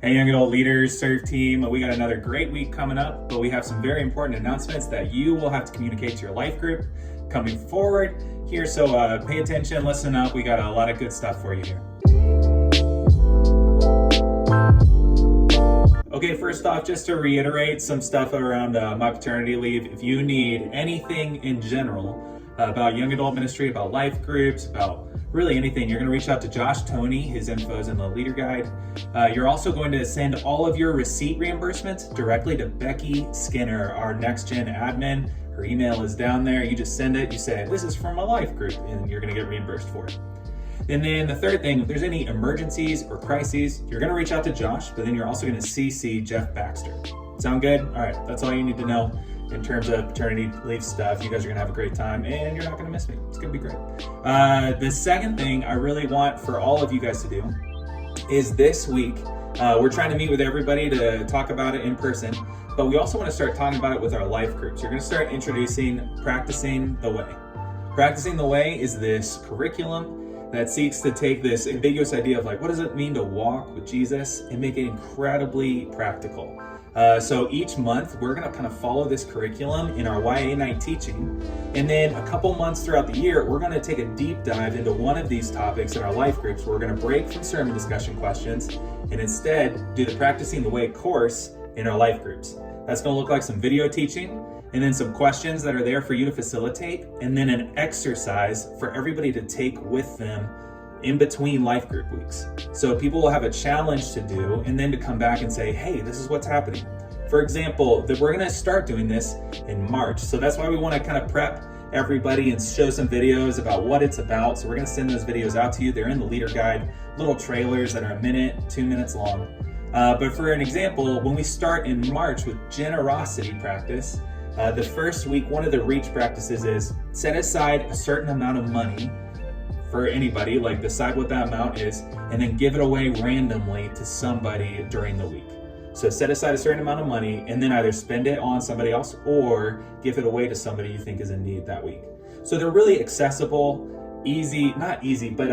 Hey, young adult leaders, serve team. We got another great week coming up, but we have some very important announcements that you will have to communicate to your life group coming forward here. So pay attention, listen up. We got a lot of good stuff for you here. Okay, first off, just to reiterate some stuff around my paternity leave. If you need anything in general about young adult ministry, about life groups, about really anything, you're going to reach out to Josh Tony. His info is in the leader guide. You're also going to send all of your receipt reimbursements directly to Becky Skinner, our next gen admin. Her email is down there. You just send it. You say, this is from my life group, and you're going to get reimbursed for it. And then the third thing, if there's any emergencies or crises, you're going to reach out to Josh, but then you're also going to CC Jeff Baxter. Sound good? All right, that's all you need to know in terms of paternity leave stuff. You guys are going to have a great time, and you're not going to miss me. It's going to be great. The second thing I really want for all of you guys to do is this week, we're trying to meet with everybody to talk about it in person, but we also want to start talking about it with our life groups. You're going to start introducing Practicing the Way. Practicing the Way is this curriculum that seeks to take this ambiguous idea of like, what does it mean to walk with Jesus and make it incredibly practical. So each month we're gonna kind of follow this curriculum in our YA night teaching. And then a couple months throughout the year, we're gonna take a deep dive into one of these topics in our life groups. We're gonna break from sermon discussion questions and instead do the Practicing the Way course in our life groups. That's gonna look like some video teaching, and then some questions that are there for you to facilitate, and then an exercise for everybody to take with them in between life group weeks. So people will have a challenge to do, and then to come back and say, hey, this is what's happening. For example, that we're gonna start doing this in March. So that's why we wanna kind of prep everybody and show some videos about what it's about. So we're gonna send those videos out to you. They're in the leader guide, little trailers that are 1 minute, 2 minutes long. But for an example, when we start in March with generosity practice, the first week, one of the reach practices is set aside a certain amount of money for anybody, like decide what that amount is, and then give it away randomly to somebody during the week. So set aside a certain amount of money and then either spend it on somebody else or give it away to somebody you think is in need that week. So they're really accessible, easy, not easy, but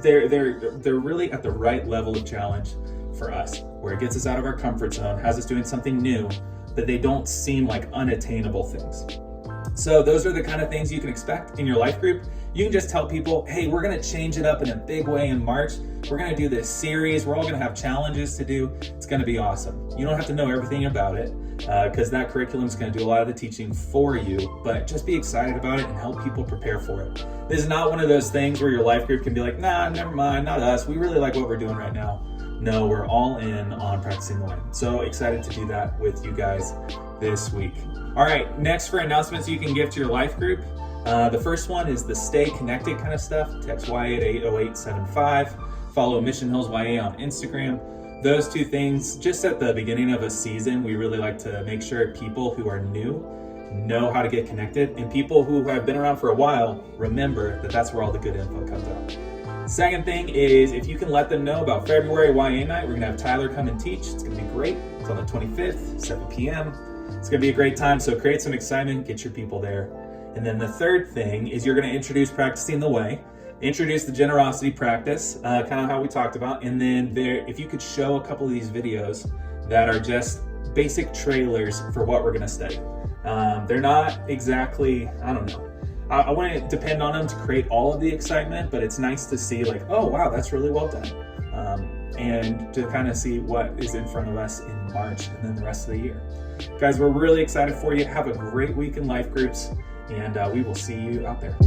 they're really at the right level of challenge for us, where it gets us out of our comfort zone, has us doing something new, but they don't seem like unattainable things. So those are the kind of things you can expect in your life group. You can just tell people, hey, we're gonna change it up in a big way in March. We're gonna do this series. We're all gonna have challenges to do. It's gonna be awesome. You don't have to know everything about it because that curriculum is gonna do a lot of the teaching for you, but just be excited about it and help people prepare for it. This is not one of those things where your life group can be like, nah, never mind, not us. We really like what we're doing right now. No, we're all in on Practicing the Way. So excited to do that with you guys this week. All right, next for announcements you can give to your life group. The first one is the stay connected kind of stuff. Text YA to 80875. Follow Mission Hills YA on Instagram. Those two things, just at the beginning of a season, we really like to make sure people who are new know how to get connected, and people who have been around for a while remember that that's where all the good info comes out. Second thing is, if you can let them know about February YA night, we're gonna have Tyler come and teach. It's gonna be great. It's on the 25th, 7 p.m. It's gonna be a great time, so create some excitement, get your people there. And then the third thing is you're gonna introduce Practicing the Way, introduce the generosity practice, kind of how we talked about, and then if you could show a couple of these videos that are just basic trailers for what we're gonna study. They're not exactly, I don't know, I wouldn't depend on them to create all of the excitement, but it's nice to see like, oh wow, that's really well done. And to kind of see what is in front of us in March and then the rest of the year. Guys, we're really excited for you. Have a great week in life groups, and we will see you out there.